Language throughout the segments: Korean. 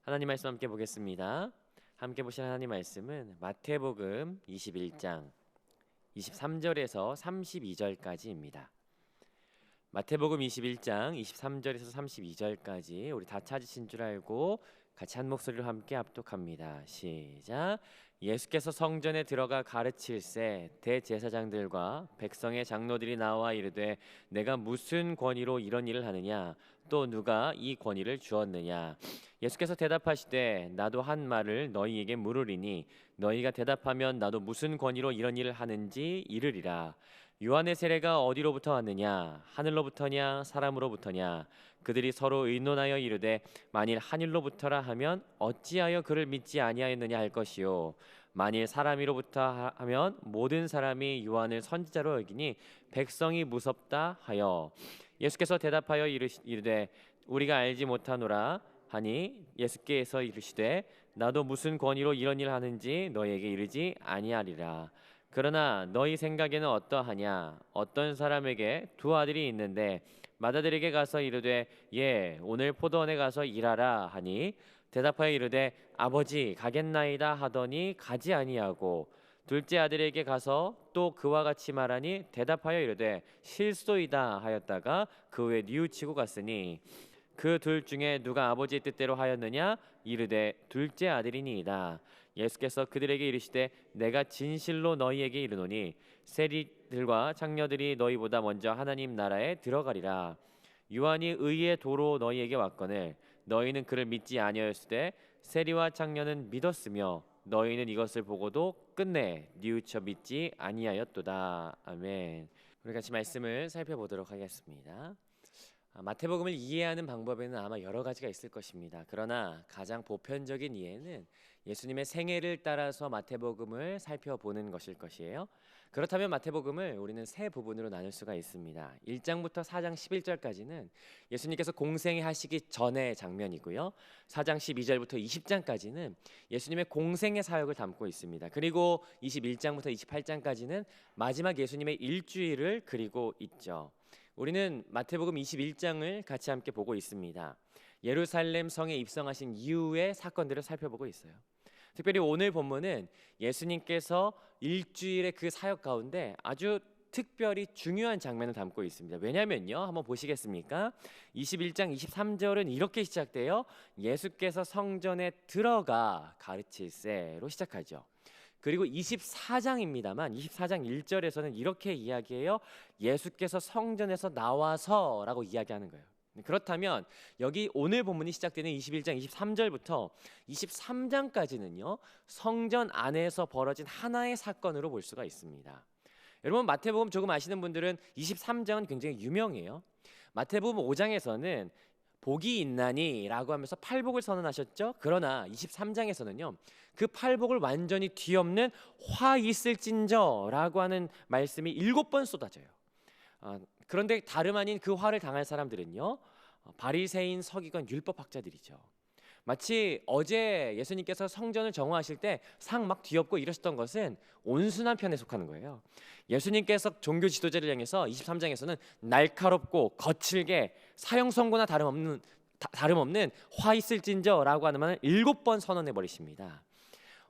하나님 말씀 함께 보겠습니다. 함께 보실 하나님 말씀은 마태복음 21장 23절에서 32절까지입니다. 마태복음 21장 23절에서 32절까지 우리 다 찾으신 줄 알고 같이 한 목소리로 함께 합독합니다. 시작. 예수께서 성전에 들어가 가르칠새 대제사장들과 백성의 장로들이 나와 이르되 내가 무슨 권위로 이런 일을 하느냐 또 누가 이 권위를 주었느냐. 예수께서 대답하시되 나도 한 말을 너희에게 물으리니 너희가 대답하면 나도 무슨 권위로 이런 일을 하는지 이르리라. 요한의 세례가 어디로부터 왔느냐 하늘로부터냐 사람으로부터냐. 그들이 서로 의논하여 이르되 만일 하늘로부터라 하면 어찌하여 그를 믿지 아니하였느냐 할 것이요 만일 사람이로부터 하면 모든 사람이 요한을 선지자로 여기니 백성이 무섭다 하여. 예수께서 대답하여 이르되 우리가 알지 못하노라 하니 예수께서 이르시되 나도 무슨 권위로 이런 일을 하는지 너희에게 이르지 아니하리라. 그러나 너희 생각에는 어떠하냐. 어떤 사람에게 두 아들이 있는데 맏아들에게 가서 이르되 오늘 포도원에 가서 일하라 하니 대답하여 이르되 아버지 가겠나이다 하더니 가지 아니하고 둘째 아들에게 가서 또 그와 같이 말하니 대답하여 이르되 실소이다 하였다가 그 후에 뉘우치고 갔으니 그 둘 중에 누가 아버지의 뜻대로 하였느냐 이르되 둘째 아들이니이다. 예수께서 그들에게 이르시되 내가 진실로 너희에게 이르노니 세리들과 장녀들이 너희보다 먼저 하나님 나라에 들어가리라. 요한이 의의 도로 너희에게 왔거늘 너희는 그를 믿지 아니하였으되 세리와 장녀는 믿었으며 너희는 이것을 보고도 끝내 뉘우쳐 믿지 아니하였도다. 아멘. 우리 같이 말씀을 살펴보도록 하겠습니다. 마태복음을 이해하는 방법에는 아마 여러 가지가 있을 것입니다. 그러나 가장 보편적인 이해는 예수님의 생애를 따라서 마태복음을 살펴보는 것일 것이에요. 그렇다면 마태복음을 우리는 세 부분으로 나눌 수가 있습니다. 1장부터 4장 11절까지는 예수님께서 공생애 하시기 전의 장면이고요. 4장 12절부터 20장까지는 예수님의 공생애 사역을 담고 있습니다. 그리고 21장부터 28장까지는 마지막 예수님의 일주일을 그리고 있죠. 우리는 마태복음 21장을 같이 함께 보고 있습니다. 예루살렘 성에 입성하신 이후의 사건들을 살펴보고 있어요. 특별히 오늘 본문은 예수님께서 일주일의 그 사역 가운데 아주 특별히 중요한 장면을 담고 있습니다. 왜냐면요, 한번 보시겠습니까? 21장 23절은 이렇게 시작돼요. 예수께서 성전에 들어가 가르칠새로 시작하죠. 그리고 24장입니다만 24장 1절에서는 이렇게 이야기해요. 예수께서 성전에서 나와서라고 이야기하는 거예요. 그렇다면 여기 오늘 본문이 시작되는 21장 23절부터 23장까지는요 성전 안에서 벌어진 하나의 사건으로 볼 수가 있습니다. 여러분 마태복음 조금 아시는 분들은 23장은 굉장히 유명해요. 마태복음 5장에서는 복이 있나니 라고 하면서 팔복을 선언하셨죠. 그러나 23장에서는요 그 팔복을 완전히 뒤엎는 화 있을진저 라고 하는 말씀이 7번 쏟아져요. 그런데 다름 아닌 그 화를 당할 사람들은요 바리새인 서기관 율법학자들이죠. 마치 어제 예수님께서 성전을 정화하실 때 상 막 뒤엎고 이러셨던 것은 온순한 편에 속하는 거예요. 예수님께서 종교 지도자를 향해서 23장에서는 날카롭고 거칠게 사형 선고나 다름없는 화 있을진저라고 하는 말을 7번 선언해 버리십니다.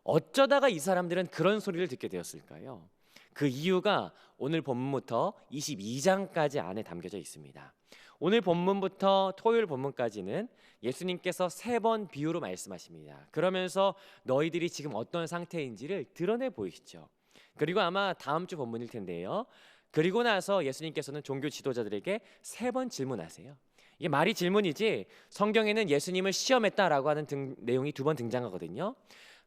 어쩌다가 이 사람들은 그런 소리를 듣게 되었을까요? 그 이유가 오늘 본문부터 22장까지 안에 담겨져 있습니다. 오늘 본문부터 토요일 본문까지는 예수님께서 3번 비유로 말씀하십니다. 그러면서 너희들이 지금 어떤 상태인지를 드러내 보이시죠. 그리고 아마 다음 주 본문일 텐데요. 그리고 나서 예수님께서는 종교 지도자들에게 3번 질문하세요. 이게 말이 질문이지 성경에는 예수님을 시험했다라고 하는 내용이 2번 등장하거든요.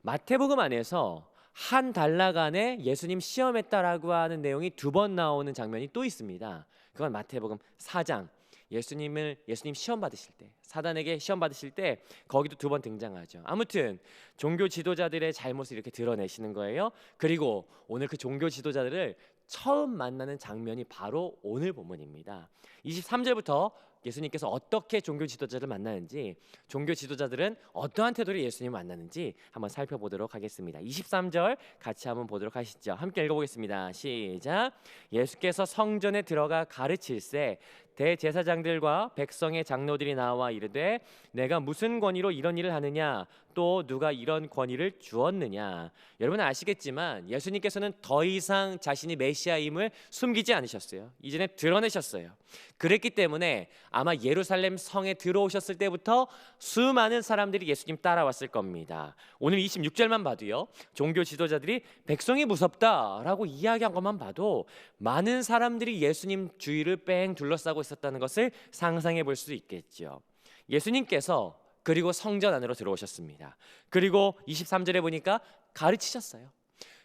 마태복음 안에서 한 단락 안에 예수님 시험했다라고 하는 내용이 2번 나오는 장면이 또 있습니다. 그건 마태복음 4장 예수님 시험 받으실 때 사단에게 시험 받으실 때 거기도 2번 등장하죠. 아무튼 종교 지도자들의 잘못을 이렇게 드러내시는 거예요. 그리고 오늘 그 종교 지도자들을 처음 만나는 장면이 바로 오늘 본문입니다. 23절부터 예수님께서 어떻게 종교 지도자를 만나는지, 종교 지도자들은 어떠한 태도로 예수님을 만나는지 한번 살펴보도록 하겠습니다. 23절 같이 한번 보도록 하시죠. 함께 읽어보겠습니다. 시작. 예수께서 성전에 들어가 가르칠새 대제사장들과 백성의 장로들이 나와 이르되 내가 무슨 권위로 이런 일을 하느냐, 또 누가 이런 권위를 주었느냐. 여러분 아시겠지만 예수님께서는 더 이상 자신이 메시아임을 숨기지 않으셨어요. 이제는 드러내셨어요. 그랬기 때문에 아마 예루살렘 성에 들어오셨을 때부터 수많은 사람들이 예수님 따라왔을 겁니다. 오늘 26절만 봐도요, 종교 지도자들이 백성이 무섭다라고 이야기한 것만 봐도 많은 사람들이 예수님 주위를 뺑 둘러싸고 있었다는 것을 상상해 볼 수 있겠죠. 예수님께서 그리고 성전 안으로 들어오셨습니다. 그리고 23절에 보니까 가르치셨어요.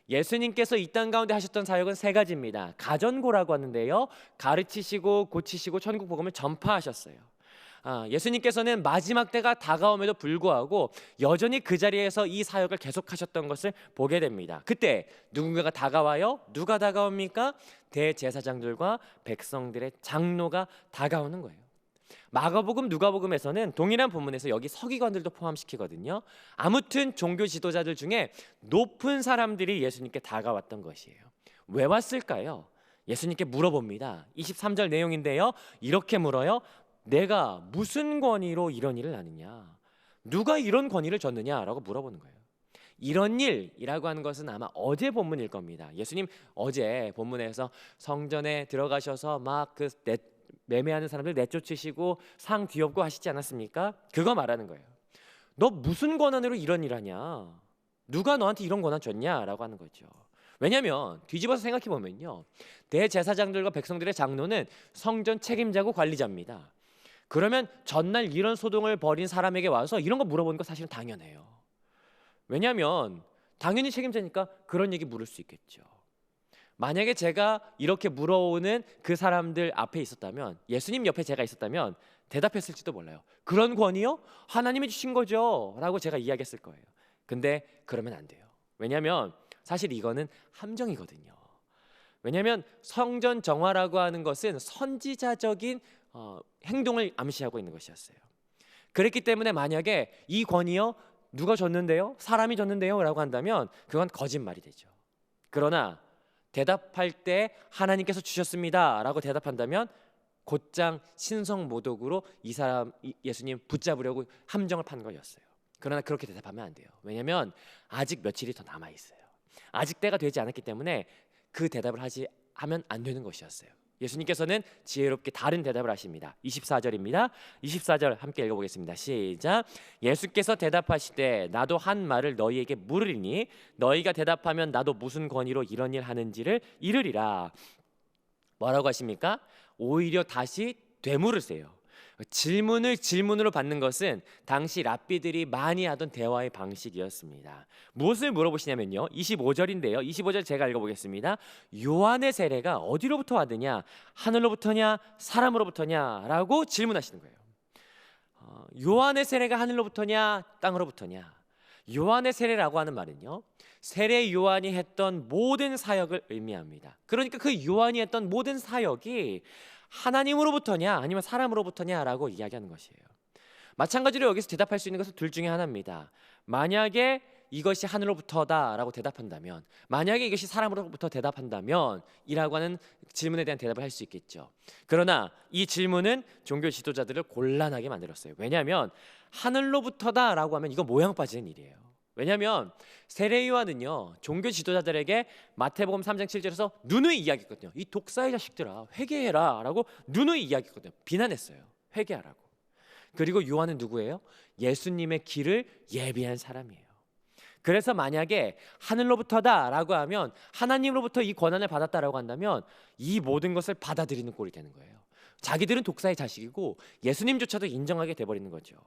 예수님께서 이 땅 가운데 하셨던 사역은 세 가지입니다. 가전고라고 하는데요, 가르치시고 고치시고 천국 복음을 전파하셨어요. 예수님께서는 마지막 때가 다가옴에도 불구하고 여전히 그 자리에서 이 사역을 계속하셨던 것을 보게 됩니다. 그때 누군가가 다가와요. 누가 다가옵니까? 대제사장들과 백성들의 장로가 다가오는 거예요. 마가복음, 누가복음에서는 동일한 본문에서 여기 서기관들도 포함시키거든요. 아무튼 종교 지도자들 중에 높은 사람들이 예수님께 다가왔던 것이에요. 왜 왔을까요? 예수님께 물어봅니다. 23절 내용인데요, 이렇게 물어요. 내가 무슨 권위로 이런 일을 하느냐, 누가 이런 권위를 줬느냐라고 물어보는 거예요. 이런 일이라고 하는 것은 아마 어제 본문일 겁니다. 예수님 어제 본문에서 성전에 들어가셔서 막 그 매매하는 사람들 내쫓으시고 상 뒤엎고 하시지 않았습니까? 그거 말하는 거예요. 너 무슨 권한으로 이런 일 하냐, 누가 너한테 이런 권한 줬냐라고 하는 거죠. 왜냐하면 뒤집어서 생각해 보면요, 대제사장들과 백성들의 장로는 성전 책임자고 관리자입니다. 그러면 전날 이런 소동을 벌인 사람에게 와서 이런 거 물어보는 거 사실은 당연해요. 왜냐하면 당연히 책임자니까 그런 얘기 물을 수 있겠죠. 만약에 제가 이렇게 물어오는 그 사람들 앞에 있었다면, 예수님 옆에 제가 있었다면 대답했을지도 몰라요. 그런 권위요? 하나님이 주신 거죠 라고 제가 이야기했을 거예요. 근데 그러면 안 돼요. 왜냐하면 사실 이거는 함정이거든요. 왜냐하면 성전 정화라고 하는 것은 선지자적인 행동을 암시하고 있는 것이었어요. 그랬기 때문에 만약에 이 권위요, 누가 줬는데요? 사람이 줬는데요? 라고 한다면 그건 거짓말이 되죠. 그러나 대답할 때 하나님께서 주셨습니다 라고 대답한다면 곧장 신성모독으로 이 사람 예수님 붙잡으려고 함정을 판 거였어요. 그러나 그렇게 대답하면 안 돼요. 왜냐하면 아직 며칠이 더 남아 있어요. 아직 때가 되지 않았기 때문에 그 대답을 하면 안 되는 것이었어요. 예수님께서는 지혜롭게 다른 대답을 하십니다. 24절입니다. 24절 함께 읽어보겠습니다. 시작. 예수께서 대답하시되 나도 한 말을 너희에게 물으리니 너희가 대답하면 나도 무슨 권위로 이런 일 하는지를 이르리라. 뭐라고 하십니까? 오히려 다시 되물으세요. 질문을 질문으로 받는 것은 당시 랍비들이 많이 하던 대화의 방식이었습니다. 무엇을 물어보시냐면요, 25절인데요 25절 제가 읽어보겠습니다. 요한의 세례가 어디로부터 왔느냐, 하늘로부터냐 사람으로부터냐 라고 질문하시는 거예요. 요한의 세례가 하늘로부터냐 땅으로부터냐. 요한의 세례라고 하는 말은요, 세례 요한이 했던 모든 사역을 의미합니다. 그러니까 그 요한이 했던 모든 사역이 하나님으로부터냐 아니면 사람으로부터냐라고 이야기하는 것이에요. 마찬가지로 여기서 대답할 수 있는 것은 둘 중에 하나입니다. 만약에 이것이 하늘로부터다라고 대답한다면, 만약에 이것이 사람으로부터 대답한다면 이라고 하는 질문에 대한 대답을 할 수 있겠죠. 그러나 이 질문은 종교 지도자들을 곤란하게 만들었어요. 왜냐하면 하늘로부터다라고 하면 이거 모양 빠지는 일이에요. 왜냐하면 세례 요한은요, 종교 지도자들에게 마태복음 3장 7절에서 누누이 이야기했거든요. 이 독사의 자식들아 회개해라 라고 누누이 이야기했거든요. 비난했어요. 회개하라고. 그리고 요한은 누구예요? 예수님의 길을 예비한 사람이에요. 그래서 만약에 하늘로부터다 라고 하면, 하나님으로부터 이 권한을 받았다라고 한다면 이 모든 것을 받아들이는 꼴이 되는 거예요. 자기들은 독사의 자식이고 예수님조차도 인정하게 돼버리는 거죠.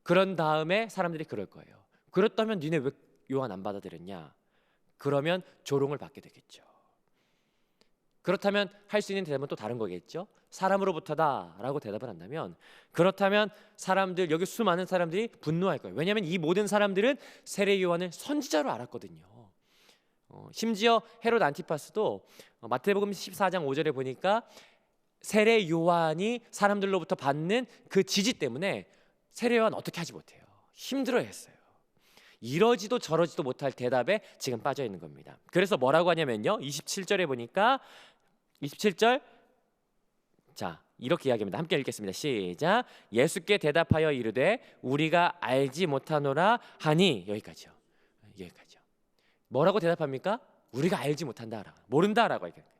그런 다음에 사람들이 그럴 거예요. 그렇다면 니네 왜 요한 안 받아들였냐? 그러면 조롱을 받게 되겠죠. 그렇다면 할 수 있는 대답은 또 다른 거겠죠. 사람으로부터다 라고 대답을 한다면, 그렇다면 사람들, 여기 수많은 사람들이 분노할 거예요. 왜냐하면 이 모든 사람들은 세례 요한을 선지자로 알았거든요. 심지어 헤롯 안티파스도 마태복음 14장 5절에 보니까 세례 요한이 사람들로부터 받는 그 지지 때문에 세례 요한 어떻게 하지 못해요. 힘들어했어요. 이러지도 저러지도 못할 대답에 지금 빠져 있는 겁니다. 그래서 뭐라고 하냐면요, 27절에 보니까 27절, 자 이렇게 이야기합니다. 함께 읽겠습니다. 시작. 예수께 대답하여 이르되 우리가 알지 못하노라 하니, 여기까지요. 뭐라고 대답합니까? 우리가 알지 못한다, 모른다라고 얘기합니다.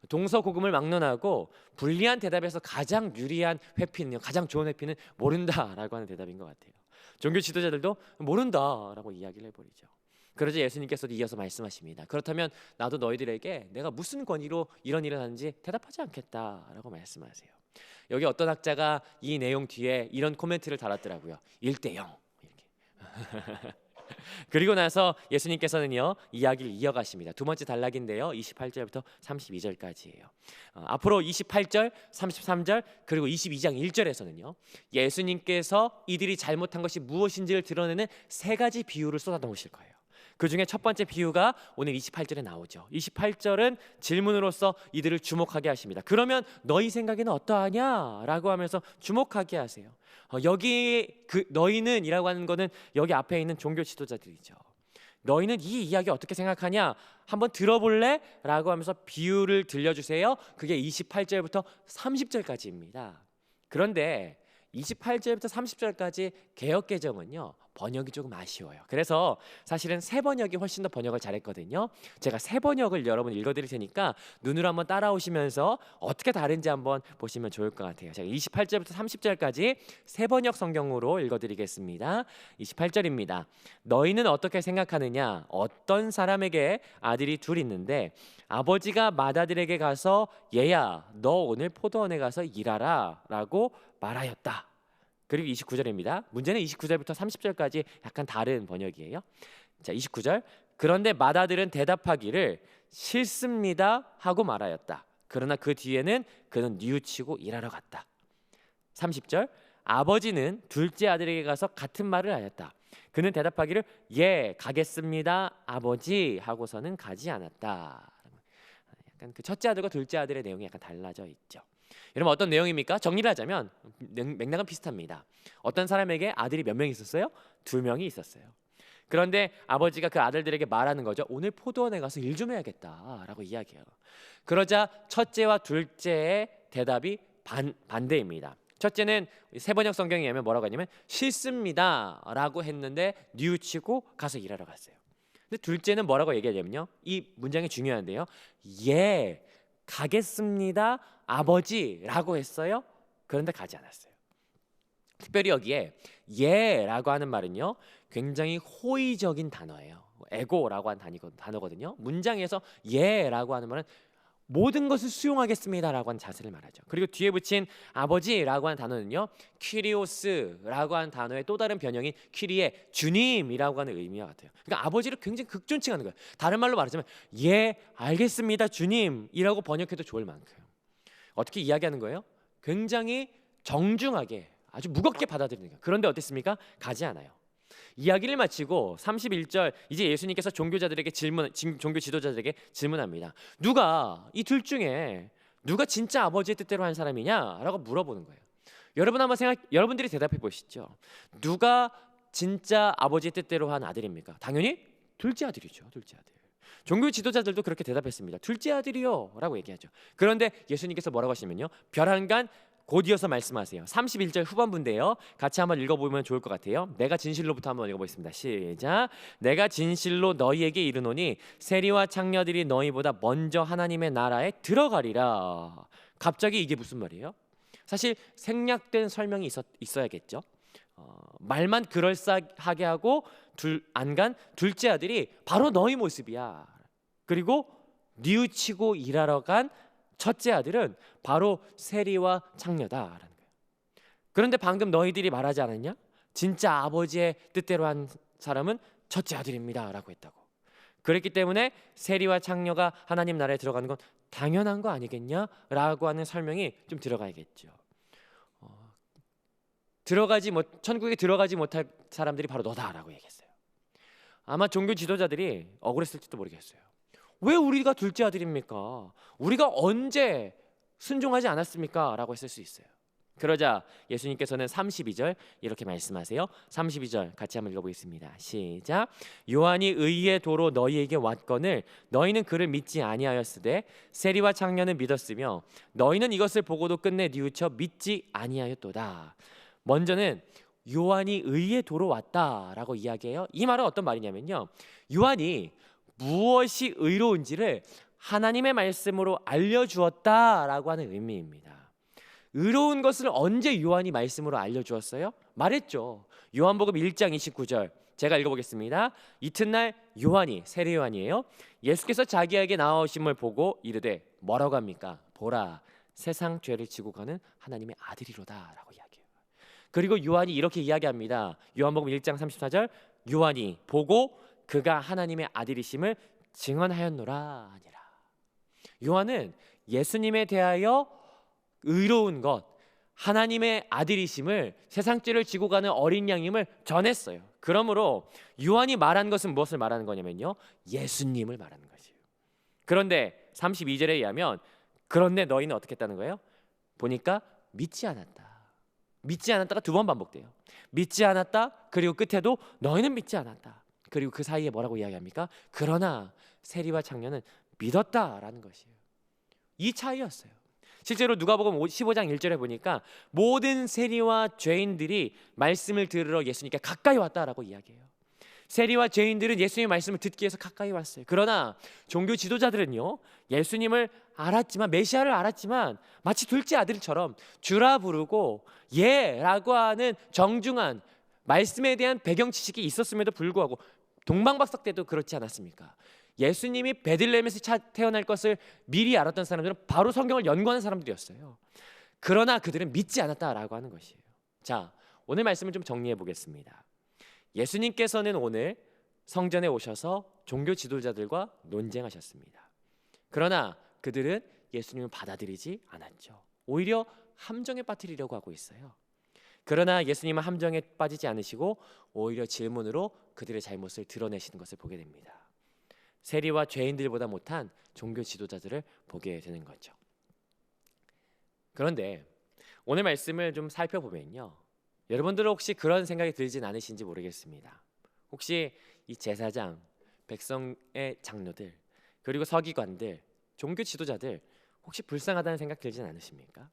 동서고금을 막론하고 불리한 대답에서 가장 유리한 회피는, 가장 좋은 회피는 모른다라고 하는 대답인 것 같아요. 종교 지도자들도 모른다라고 이야기를 해버리죠. 그러자 예수님께서도 이어서 말씀하십니다. 그렇다면 나도 너희들에게 내가 무슨 권위로 이런 일을 하는지 대답하지 않겠다라고 말씀하세요. 여기 어떤 학자가 이 내용 뒤에 이런 코멘트를 달았더라고요. 1대0 이렇게. 그리고 나서 예수님께서는요, 이야기를 이어가십니다. 두 번째 단락인데요, 28절부터 32절까지예요. 앞으로 28절, 33절 그리고 22장 1절에서는요, 예수님께서 이들이 잘못한 것이 무엇인지를 드러내는 세 가지 비유를 쏟아놓으실 거예요. 그 중에 첫 번째 비유가 오늘 28절에 나오죠. 28절은 질문으로서 이들을 주목하게 하십니다. 그러면 너희 생각에는 어떠하냐? 라고 하면서 주목하게 하세요. 여기 그 너희는 이라고 하는 거는 여기 앞에 있는 종교 지도자들이죠. 너희는 이 이야기 어떻게 생각하냐? 한번 들어볼래? 라고 하면서 비유를 들려주세요. 그게 28절부터 30절까지입니다. 그런데 28절부터 30절까지 개역개정은요, 번역이 조금 아쉬워요. 그래서 사실은 새 번역이 훨씬 더 번역을 잘했거든요. 제가 새 번역을 여러분 읽어드릴 테니까 눈으로 한번 따라오시면서 어떻게 다른지 한번 보시면 좋을 것 같아요. 제가 28절부터 30절까지 새 번역 성경으로 읽어드리겠습니다. 28절입니다. 너희는 어떻게 생각하느냐? 어떤 사람에게 아들이 둘 있는데 아버지가 맏아들에게 가서 얘야 너 오늘 포도원에 가서 일하라 라고 말하였다. 그리고 29절입니다. 문제는 29절부터 30절까지 약간 다른 번역이에요. 자, 29절. 그런데 맏아들은 대답하기를 싫습니다 하고 말하였다. 그러나 그 뒤에는 그는 뉘우치고 일하러 갔다. 30절. 아버지는 둘째 아들에게 가서 같은 말을 하였다. 그는 대답하기를 예 가겠습니다 아버지 하고서는 가지 않았다. 약간 그 첫째 아들과 둘째 아들의 내용이 약간 달라져 있죠. 여러분 어떤 내용입니까? 정리를 하자면 맥락은 비슷합니다. 어떤 사람에게 아들이 몇 명 있었어요? 2명이 있었어요. 그런데 아버지가 그 아들들에게 말하는 거죠. 오늘 포도원에 가서 일 좀 해야겠다라고 이야기해요. 그러자 첫째와 둘째의 대답이 반대입니다. 첫째는 새 번역 성경에 의하면 뭐라고 하냐면 싫습니다라고 했는데 뉘우치고 가서 일하러 갔어요. 근데 둘째는 뭐라고 얘기하냐면요, 이 문장이 중요한데요, 예 가겠습니다 아버지라고 했어요. 그런데 가지 않았어요. 특별히 여기에 예라고 하는 말은요, 굉장히 호의적인 단어예요. 에고라고 하는 단어거든요. 문장에서 예라고 하는 말은 모든 것을 수용하겠습니다라고 하는 자세를 말하죠. 그리고 뒤에 붙인 아버지라고 하는 단어는요, 퀴리오스라고 하는 단어의 또 다른 변형인 퀴리의 주님이라고 하는 의미와 같아요. 그러니까 아버지를 굉장히 극존칭하는 거예요. 다른 말로 말하자면 예 알겠습니다 주님이라고 번역해도 좋을 만큼. 어떻게 이야기하는 거예요? 굉장히 정중하게 아주 무겁게 받아들이는 거예요. 그런데 어땠습니까? 가지 않아요. 이야기를 마치고 31절, 이제 예수님께서 종교 지도자들에게 질문합니다. 누가 이 둘 중에 누가 진짜 아버지의 뜻대로 한 사람이냐라고 물어보는 거예요. 여러분들이 대답해 보시죠. 누가 진짜 아버지의 뜻대로 한 아들입니까? 당연히 둘째 아들이죠. 둘째 아들. 종교 지도자들도 그렇게 대답했습니다. 둘째 아들이요 라고 얘기하죠. 그런데 예수님께서 뭐라고 하시면요, 별한간 곧이어서 말씀하세요. 31절 후반부인데요, 같이 한번 읽어보면 좋을 것 같아요. 내가 진실로부터 한번 읽어보겠습니다. 시작. 내가 진실로 너희에게 이르노니 세리와 창녀들이 너희보다 먼저 하나님의 나라에 들어가리라. 갑자기 이게 무슨 말이에요? 사실 생략된 설명이 있어야겠죠. 말만 그럴싸하게 하고 안 간 둘째 아들이 바로 너희 모습이야. 그리고 뉘우치고 일하러 간 첫째 아들은 바로 세리와 창녀다라는 거예요. 그런데 방금 너희들이 말하지 않았냐? 진짜 아버지의 뜻대로 한 사람은 첫째 아들입니다라고 했다고. 그랬기 때문에 세리와 창녀가 하나님 나라에 들어가는 건 당연한 거 아니겠냐라고 하는 설명이 좀 들어가야겠죠. 천국에 들어가지 못할 사람들이 바로 너다라고 얘기했어요. 아마 종교 지도자들이 억울했을지도 모르겠어요. 왜 우리가 둘째 아들입니까? 우리가 언제 순종하지 않았습니까? 라고 했을 수 있어요. 그러자 예수님께서는 32절 이렇게 말씀하세요. 32절 같이 한번 읽어보겠습니다. 시작. 요한이 의의 도로 너희에게 왔거늘 너희는 그를 믿지 아니하였으되 세리와 창녀는 믿었으며 너희는 이것을 보고도 끝내 뉘우쳐 믿지 아니하였도다. 먼저는 요한이 의의 도로 왔다라고 이야기해요. 이 말은 어떤 말이냐면요, 요한이 무엇이 의로운지를 하나님의 말씀으로 알려주었다라고 하는 의미입니다. 의로운 것을 언제 요한이 말씀으로 알려주었어요? 말했죠. 요한복음 1장 29절 제가 읽어보겠습니다. 이튿날 요한이, 세례 요한이에요, 예수께서 자기에게 나오심을 보고 이르되 뭐라고 합니까? 보라, 세상 죄를 지고 가는 하나님의 아들이로다 라고 이야기해요. 그리고 요한이 이렇게 이야기합니다. 요한복음 1장 34절 요한이 보고 그가 하나님의 아들이심을 증언하였노라 하니라. 요한은 예수님에 대하여 의로운 것, 하나님의 아들이심을, 세상 죄를 지고 가는 어린 양임을 전했어요. 그러므로 요한이 말한 것은 무엇을 말하는 거냐면요, 예수님을 말하는 것이에요. 그런데 32절에 의하면 그런데 너희는 어떻게 했다는 거예요? 보니까 믿지 않았다. 믿지 않았다가 두 번 반복돼요. 믿지 않았다, 그리고 끝에도 너희는 믿지 않았다. 그리고 그 사이에 뭐라고 이야기합니까? 그러나 세리와 창녀는 믿었다라는 것이에요. 이 차이였어요. 실제로 누가복음 15장 1절에 보니까 모든 세리와 죄인들이 말씀을 들으러 예수님께 가까이 왔다라고 이야기해요. 세리와 죄인들은 예수님의 말씀을 듣기 위해서 가까이 왔어요. 그러나 종교 지도자들은요, 예수님을 알았지만, 메시아를 알았지만 마치 둘째 아들처럼 주라 부르고 예라고 하는 정중한 말씀에 대한 배경 지식이 있었음에도 불구하고, 동방박사 때도 그렇지 않았습니까? 예수님이 베들레헴에서 태어날 것을 미리 알았던 사람들은 바로 성경을 연구하는 사람들이었어요. 그러나 그들은 믿지 않았다라고 하는 것이에요. 자, 오늘 말씀을 좀 정리해 보겠습니다. 예수님께서는 오늘 성전에 오셔서 종교 지도자들과 논쟁하셨습니다. 그러나 그들은 예수님을 받아들이지 않았죠. 오히려 함정에 빠뜨리려고 하고 있어요. 그러나 예수님은 함정에 빠지지 않으시고 오히려 질문으로 그들의 잘못을 드러내시는 것을 보게 됩니다. 세리와 죄인들보다 못한 종교 지도자들을 보게 되는 거죠. 그런데 오늘 말씀을 좀 살펴보면요, 여러분들은 혹시 그런 생각이 들진 않으신지 모르겠습니다. 혹시 이 제사장, 백성의 장로들, 그리고 서기관들, 종교 지도자들 혹시 불쌍하다는 생각 들진 않으십니까?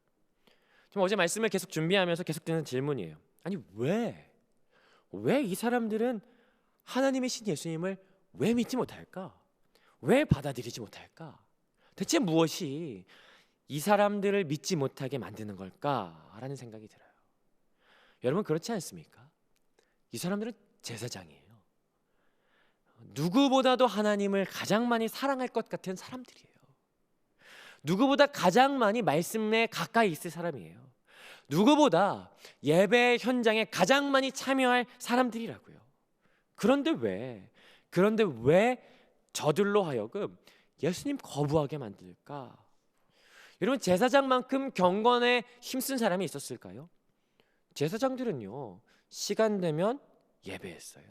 좀 어제 말씀을 계속 준비하면서 계속 드는 질문이에요. 아니 왜 이 사람들은 하나님의 신 예수님을 왜 믿지 못할까? 왜 받아들이지 못할까? 대체 무엇이 이 사람들을 믿지 못하게 만드는 걸까라는 생각이 들어요. 여러분 그렇지 않습니까? 이 사람들은 제사장이에요. 누구보다도 하나님을 가장 많이 사랑할 것 같은 사람들이에요. 누구보다 가장 많이 말씀에 가까이 있을 사람이에요. 누구보다 예배 현장에 가장 많이 참여할 사람들이라고요. 그런데 왜 저들로 하여금 예수님 거부하게 만들까? 여러분 제사장만큼 경건에 힘쓴 사람이 있었을까요? 제사장들은요, 시간 되면 예배했어요.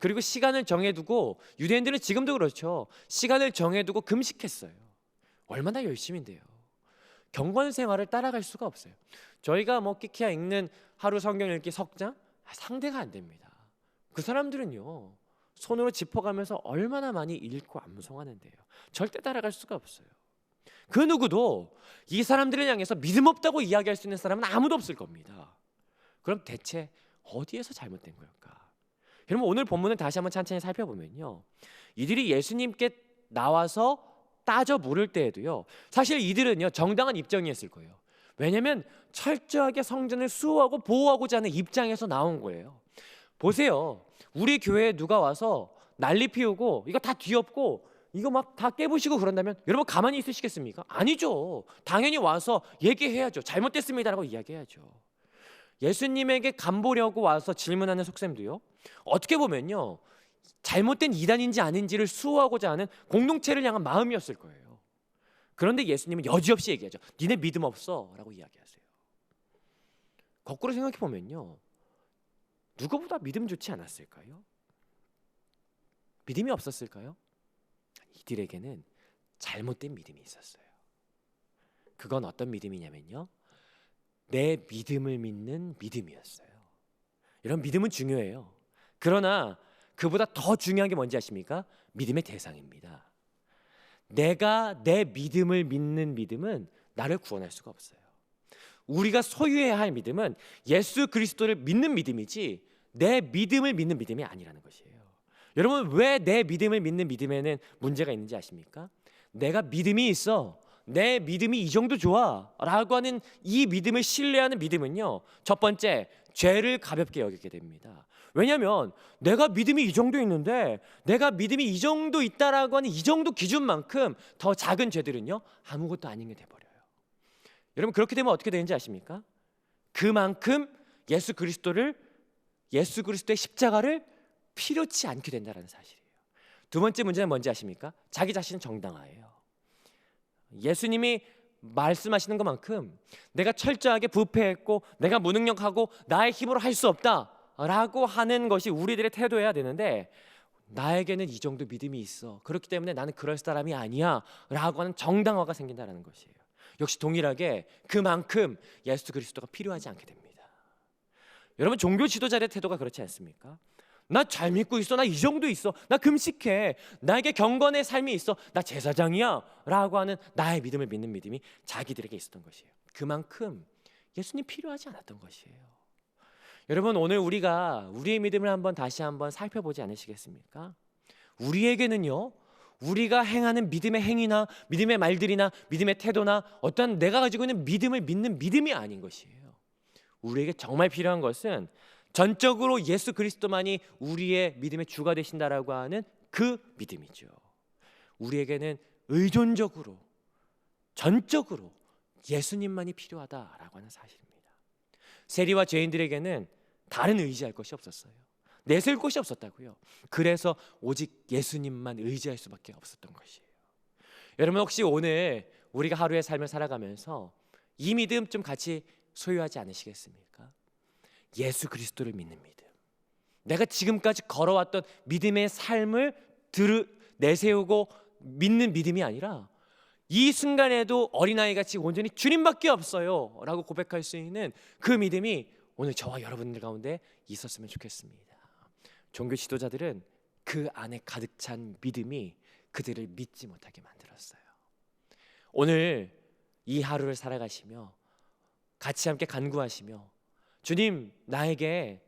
그리고 시간을 정해두고, 유대인들은 지금도 그렇죠, 시간을 정해두고 금식했어요. 얼마나 열심인데요. 경건 생활을 따라갈 수가 없어요. 저희가 뭐 끼키야 읽는 하루 성경 읽기 석장 상대가 안 됩니다. 그 사람들은요, 손으로 짚어가면서 얼마나 많이 읽고 암송하는데요, 절대 따라갈 수가 없어요. 그 누구도 이 사람들을 향해서 믿음 없다고 이야기할 수 있는 사람은 아무도 없을 겁니다. 그럼 대체 어디에서 잘못된 걸까? 여러분 오늘 본문을 다시 한번 천천히 살펴보면요, 이들이 예수님께 나와서 따져 물을 때에도요, 사실 이들은요 정당한 입장이었을 거예요. 왜냐하면 철저하게 성전을 수호하고 보호하고자 하는 입장에서 나온 거예요. 보세요, 우리 교회에 누가 와서 난리 피우고 이거 다 뒤엎고 이거 막 다 깨부시고 그런다면 여러분 가만히 있으시겠습니까? 아니죠. 당연히 와서 얘기해야죠. 잘못됐습니다라고 이야기해야죠. 예수님에게 간보려고 와서 질문하는 속셈도요, 어떻게 보면요 잘못된 이단인지 아닌지를 수호하고자 하는 공동체를 향한 마음이었을 거예요. 그런데 예수님은 여지없이 얘기하죠. 니네 믿음 없어 라고 이야기하세요. 거꾸로 생각해 보면요, 누구보다 믿음 좋지 않았을까요? 믿음이 없었을까요? 이들에게는 잘못된 믿음이 있었어요. 그건 어떤 믿음이냐면요, 내 믿음을 믿는 믿음이었어요. 이런 믿음은 중요해요. 그러나 그보다 더 중요한 게 뭔지 아십니까? 믿음의 대상입니다. 내가 내 믿음을 믿는 믿음은 나를 구원할 수가 없어요. 우리가 소유해야 할 믿음은 예수 그리스도를 믿는 믿음이지 내 믿음을 믿는 믿음이 아니라는 것이에요. 여러분, 왜 내 믿음을 믿는 믿음에는 문제가 있는지 아십니까? 내가 믿음이 있어, 내 믿음이 이 정도 좋아 라고 하는 이 믿음을 신뢰하는 믿음은요, 첫 번째, 죄를 가볍게 여기게 됩니다. 왜냐하면 내가 믿음이 이 정도 있는데, 내가 믿음이 이 정도 있다라고 하는 이 정도 기준만큼 더 작은 죄들은요 아무것도 아닌 게 돼버려요. 여러분, 그렇게 되면 어떻게 되는지 아십니까? 그만큼 예수 그리스도의 십자가를 필요치 않게 된다는 사실이에요. 두 번째 문제는 뭔지 아십니까? 자기 자신은 정당화예요. 예수님이 말씀하시는 것만큼 내가 철저하게 부패했고 내가 무능력하고 나의 힘으로 할 수 없다라고 하는 것이 우리들의 태도여야 되는데, 나에게는 이 정도 믿음이 있어, 그렇기 때문에 나는 그럴 사람이 아니야 라고 하는 정당화가 생긴다는 것이에요. 역시 동일하게 그만큼 예수 그리스도가 필요하지 않게 됩니다. 여러분, 종교 지도자의 태도가 그렇지 않습니까? 나 잘 믿고 있어, 나 이 정도 있어, 나 금식해, 나에게 경건의 삶이 있어, 나 제사장이야 라고 하는 나의 믿음을 믿는 믿음이 자기들에게 있었던 것이에요. 그만큼 예수님 필요하지 않았던 것이에요. 여러분, 오늘 우리가 우리의 믿음을 다시 한번 살펴보지 않으시겠습니까? 우리에게는요, 우리가 행하는 믿음의 행위나 믿음의 말들이나 믿음의 태도나 어떤 내가 가지고 있는 믿음을 믿는 믿음이 아닌 것이에요. 우리에게 정말 필요한 것은 전적으로 예수 그리스도만이 우리의 믿음의 주가 되신다라고 하는 그 믿음이죠. 우리에게는 의존적으로, 전적으로 예수님만이 필요하다라고 하는 사실입니다. 세리와 죄인들에게는 다른 의지할 것이 없었어요. 내세울 곳이 없었다고요. 그래서 오직 예수님만 의지할 수밖에 없었던 것이에요. 여러분, 혹시 오늘 우리가 하루의 삶을 살아가면서 이 믿음 좀 같이 소유하지 않으시겠습니까? 예수 그리스도를 믿는 믿음, 내가 지금까지 걸어왔던 믿음의 삶을 내세우고 믿는 믿음이 아니라 이 순간에도 어린아이같이 온전히 주님밖에 없어요 라고 고백할 수 있는 그 믿음이 오늘 저와 여러분들 가운데 있었으면 좋겠습니다. 종교 지도자들은 그 안에 가득 찬 믿음이 그들을 믿지 못하게 만들었어요. 오늘 이 하루를 살아가시며 같이 함께 간구하시며 주님, 나에게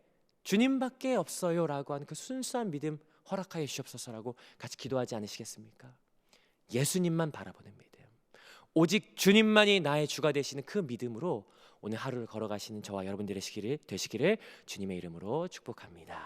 주님밖에 없어요 라고 하는 그 순수한 믿음 허락하여 주시옵소서라고 같이 기도하지 않으시겠습니까? 예수님만 바라보는 믿음, 오직 주님만이 나의 주가 되시는 그 믿음으로 오늘 하루를 걸어가시는 저와 여러분들의 되시기를 주님의 이름으로 축복합니다.